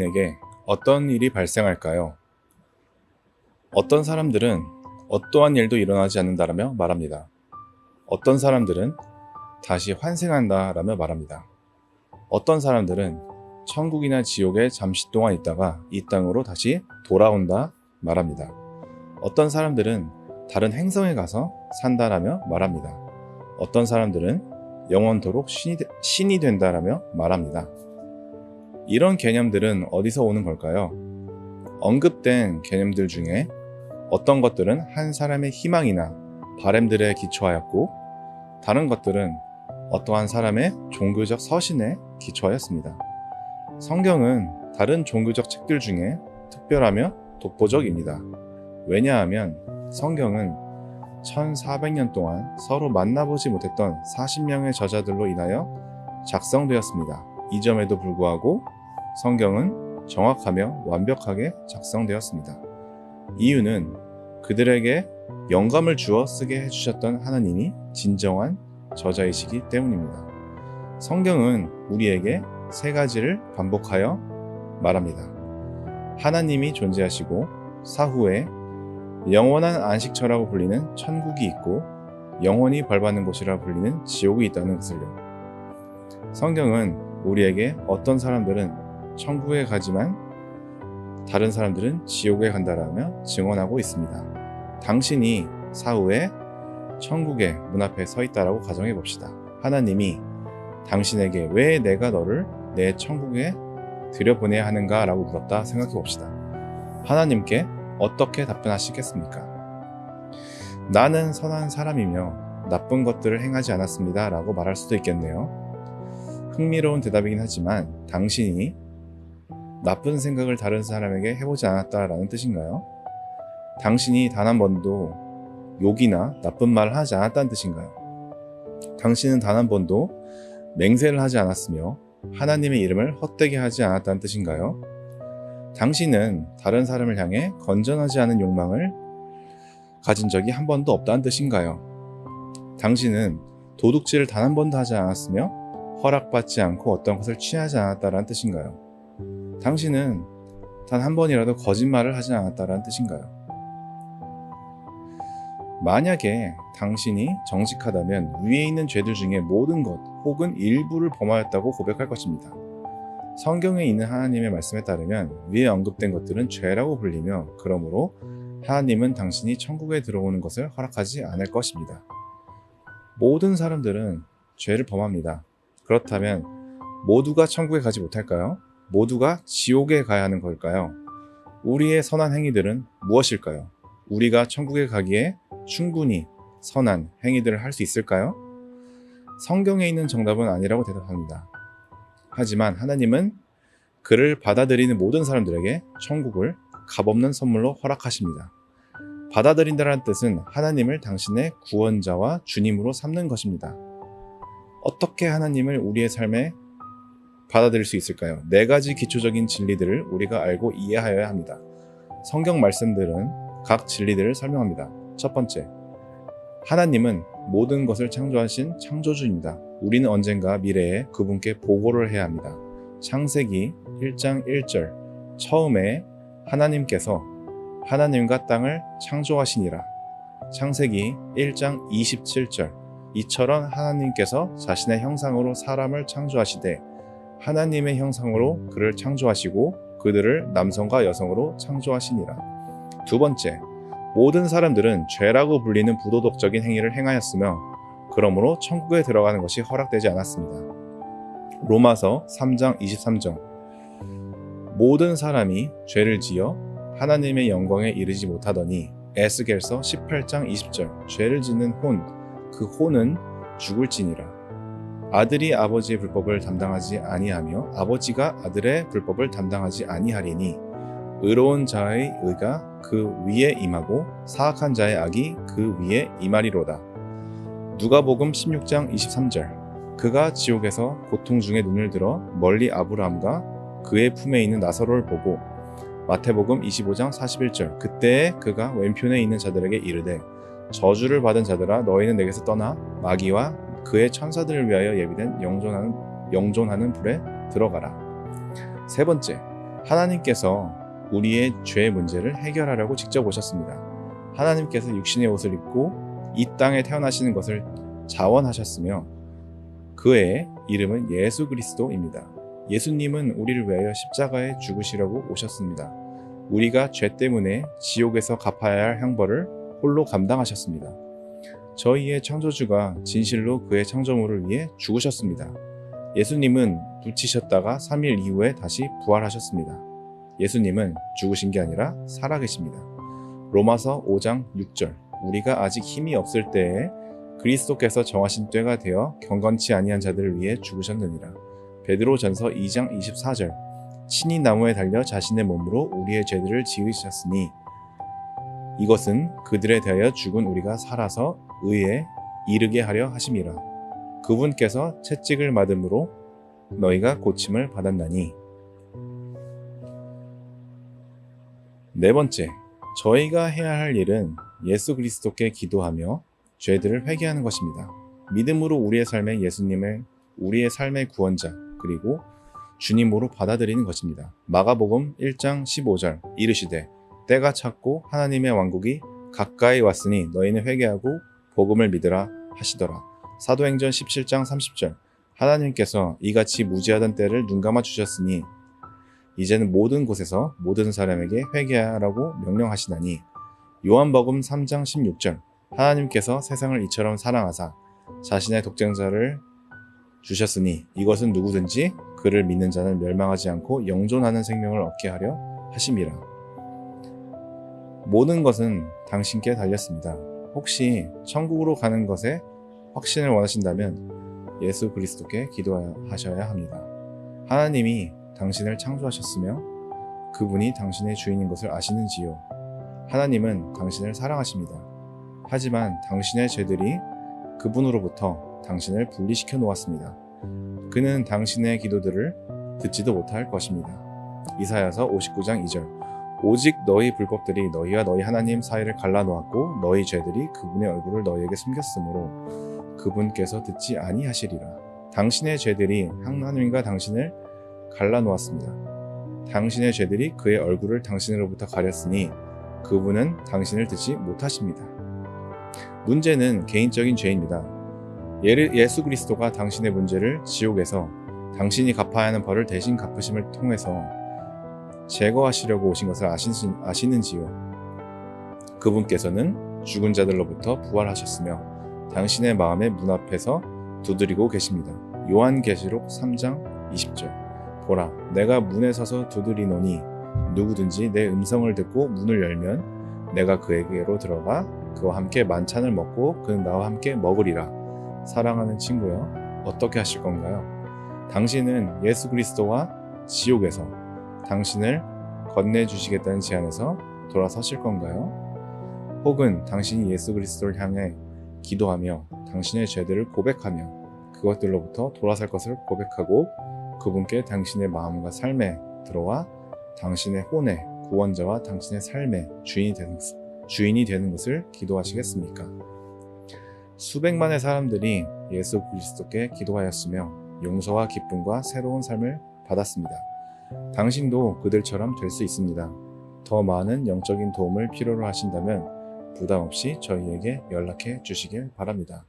개인에게 어떤 일이 발생할까요? 어떤 사람들은 어떠한 일도 일어나지 않는다라며 말합니다. 어떤 사람들은 다시 환생한다라며 말합니다. 어떤 사람들은 천국이나 지옥에 잠시 동안 있다가 이 땅으로 다시 돌아온다 말합니다. 어떤 사람들은 다른 행성에 가서 산다라며 말합니다. 어떤 사람들은 영원토록 신이 된다라며 말합니다. 이런 개념들은 어디서 오는 걸까요? 언급된 개념들 중에 어떤 것들은 한 사람의 희망이나 바램들에 기초하였고, 다른 것들은 어떠한 사람의 종교적 서신에 기초하였습니다. 성경은 다른 종교적 책들 중에 특별하며 독보적입니다. 왜냐하면 성경은 1400년 동안 서로 만나보지 못했던 40명의 저자들로 인하여 작성되었습니다. 이 점에도 불구하고 성경은 정확하며 완벽하게 작성되었습니다. 이유는 그들에게 영감을 주어 쓰게 해주셨던 하나님이 진정한 저자이시기 때문입니다. 성경은 우리에게 세 가지를 반복하여 말합니다. 하나님이 존재하시고 사후에 영원한 안식처라고 불리는 천국이 있고 영원히 벌받는 곳이라 불리는 지옥이 있다는 것을요. 성경은 우리에게 어떤 사람들은 천국에 가지만 다른 사람들은 지옥에 간다라며 증언하고 있습니다. 당신이 사후에 천국의 문 앞에 서 있다라고 가정해 봅시다. 하나님이 당신에게 왜 내가 너를 내 천국에 들여보내야 하는가 라고 물었다 생각해 봅시다. 하나님께 어떻게 답변하시겠습니까? 나는 선한 사람이며 나쁜 것들을 행하지 않았습니다 라고 말할 수도 있겠네요. 흥미로운 대답이긴 하지만 당신이 나쁜 생각을 다른 사람에게 해보지 않았다라는 뜻인가요? 당신이 단 한 번도 욕이나 나쁜 말을 하지 않았다는 뜻인가요? 당신은 단 한 번도 맹세를 하지 않았으며 하나님의 이름을 헛되게 하지 않았다는 뜻인가요? 당신은 다른 사람을 향해 건전하지 않은 욕망을 가진 적이 한 번도 없다는 뜻인가요? 당신은 도둑질을 단 한 번도 하지 않았으며 허락받지 않고 어떤 것을 취하지 않았다는 뜻인가요? 당신은 단 한 번이라도 거짓말을 하지 않았다는 뜻인가요? 만약에 당신이 정직하다면 위에 있는 죄들 중에 모든 것 혹은 일부를 범하였다고 고백할 것입니다. 성경에 있는 하나님의 말씀에 따르면 위에 언급된 것들은 죄라고 불리며 그러므로 하나님은 당신이 천국에 들어오는 것을 허락하지 않을 것입니다. 모든 사람들은 죄를 범합니다. 그렇다면 모두가 천국에 가지 못할까요? 모두가 지옥에 가야 하는 걸까요? 우리의 선한 행위들은 무엇일까요? 우리가 천국에 가기에 충분히 선한 행위들을 할 수 있을까요? 성경에 있는 정답은 아니라고 대답합니다. 하지만 하나님은 그를 받아들이는 모든 사람들에게 천국을 값없는 선물로 허락하십니다. 받아들인다는 뜻은 하나님을 당신의 구원자와 주님으로 삼는 것입니다. 어떻게 하나님을 우리의 삶에 받아들일 수 있을까요? 네 가지 기초적인 진리들을 우리가 알고 이해하여야 합니다. 성경 말씀들은 각 진리들을 설명합니다. 첫 번째, 하나님은 모든 것을 창조하신 창조주입니다. 우리는 언젠가 미래에 그분께 보고를 해야 합니다. 창세기 1장 1절, 처음에 하나님께서 하나님과 땅을 창조하시니라. 창세기 1장 27절, 이처럼 하나님께서 자신의 형상으로 사람을 창조하시되 하나님의 형상으로 그를 창조하시고 그들을 남성과 여성으로 창조하시니라. 두 번째, 모든 사람들은 죄라고 불리는 부도덕적인 행위를 행하였으며 그러므로 천국에 들어가는 것이 허락되지 않았습니다. 로마서 3장 23절, 모든 사람이 죄를 지어 하나님의 영광에 이르지 못하더니 에스겔서 18장 20절, 죄를 짓는 혼, 그 혼은 죽을지니라. 아들이 아버지의 불법을 담당하지 아니하며 아버지가 아들의 불법을 담당하지 아니하리니 의로운 자의 의가 그 위에 임하고 사악한 자의 악이 그 위에 임하리로다. 누가복음 16장 23절, 그가 지옥에서 고통 중에 눈을 들어 멀리 아브라함과 그의 품에 있는 나사로를 보고 마태복음 25장 41절, 그때에 그가 왼편에 있는 자들에게 이르되 저주를 받은 자들아 너희는 내게서 떠나 마귀와 그의 천사들을 위하여 예비된 영존하는 불에 들어가라. 세 번째, 하나님께서 우리의 죄 문제를 해결하려고 직접 오셨습니다. 하나님께서 육신의 옷을 입고 이 땅에 태어나시는 것을 자원하셨으며 그의 이름은 예수 그리스도입니다. 예수님은 우리를 위하여 십자가에 죽으시려고 오셨습니다. 우리가 죄 때문에 지옥에서 갚아야 할 형벌을 홀로 감당하셨습니다. 저희의 창조주가 진실로 그의 창조물을 위해 죽으셨습니다. 예수님은 묻히셨다가 3일 이후에 다시 부활하셨습니다. 예수님은 죽으신 게 아니라 살아계십니다. 로마서 5장 6절 우리가 아직 힘이 없을 때에 그리스도께서 정하신 때가 되어 경건치 아니한 자들을 위해 죽으셨느니라. 베드로전서 2장 24절 친히 나무에 달려 자신의 몸으로 우리의 죄들을 지으셨으니 이것은 그들에 대하여 죽은 우리가 살아서 의에 이르게 하려 하심이라. 그분께서 채찍을 맞음으로 너희가 고침을 받았나니. 네 번째, 저희가 해야 할 일은 예수 그리스도께 기도하며 죄들을 회개하는 것입니다. 믿음으로 우리의 삶에 예수님을 우리의 삶의 구원자 그리고 주님으로 받아들이는 것입니다. 마가복음 1장 15절 이르시되 때가 찼고 하나님의 왕국이 가까이 왔으니 너희는 회개하고 복음을 믿으라 하시더라. 사도행전 17장 30절 하나님께서 이같이 무지하던 때를 눈감아 주셨으니 이제는 모든 곳에서 모든 사람에게 회개하라고 명령하시나니. 요한복음 3장 16절 하나님께서 세상을 이처럼 사랑하사 자신의 독생자를 주셨으니 이것은 누구든지 그를 믿는 자는 멸망하지 않고 영존하는 생명을 얻게 하려 하심이라. 모든 것은 당신께 달렸습니다. 혹시 천국으로 가는 것에 확신을 원하신다면 예수 그리스도께 기도하셔야 합니다. 하나님이 당신을 창조하셨으며 그분이 당신의 주인인 것을 아시는지요? 하나님은 당신을 사랑하십니다. 하지만 당신의 죄들이 그분으로부터 당신을 분리시켜 놓았습니다. 그는 당신의 기도들을 듣지도 못할 것입니다. 이사야서 59장 2절 오직 너희 불법들이 너희와 너희 하나님 사이를 갈라놓았고 너희 죄들이 그분의 얼굴을 너희에게 숨겼으므로 그분께서 듣지 아니하시리라. 당신의 죄들이 하나님과 당신을 갈라놓았습니다. 당신의 죄들이 그의 얼굴을 당신으로부터 가렸으니 그분은 당신을 듣지 못하십니다. 문제는 개인적인 죄입니다. 예수 그리스도가 당신의 문제를 지옥에서 당신이 갚아야 하는 벌을 대신 갚으심을 통해서 제거하시려고 오신 것을 아시는지요? 그분께서는 죽은 자들로부터 부활하셨으며 당신의 마음의 문 앞에서 두드리고 계십니다. 요한계시록 3장 20절 보라, 내가 문에 서서 두드리노니 누구든지 내 음성을 듣고 문을 열면 내가 그에게로 들어가 그와 함께 만찬을 먹고 그는 나와 함께 먹으리라. 사랑하는 친구여, 어떻게 하실 건가요? 당신은 예수 그리스도와 지옥에서 당신을 건네주시겠다는 제안에서 돌아서실 건가요? 혹은 당신이 예수 그리스도를 향해 기도하며 당신의 죄들을 고백하며 그것들로부터 돌아설 것을 고백하고 그분께 당신의 마음과 삶에 들어와 당신의 혼의 구원자와 당신의 삶의 주인이 되는 것을 기도하시겠습니까? 수백만의 사람들이 예수 그리스도께 기도하였으며 용서와 기쁨과 새로운 삶을 받았습니다. 당신도 그들처럼 될 수 있습니다. 더 많은 영적인 도움을 필요로 하신다면 부담 없이 저희에게 연락해 주시길 바랍니다.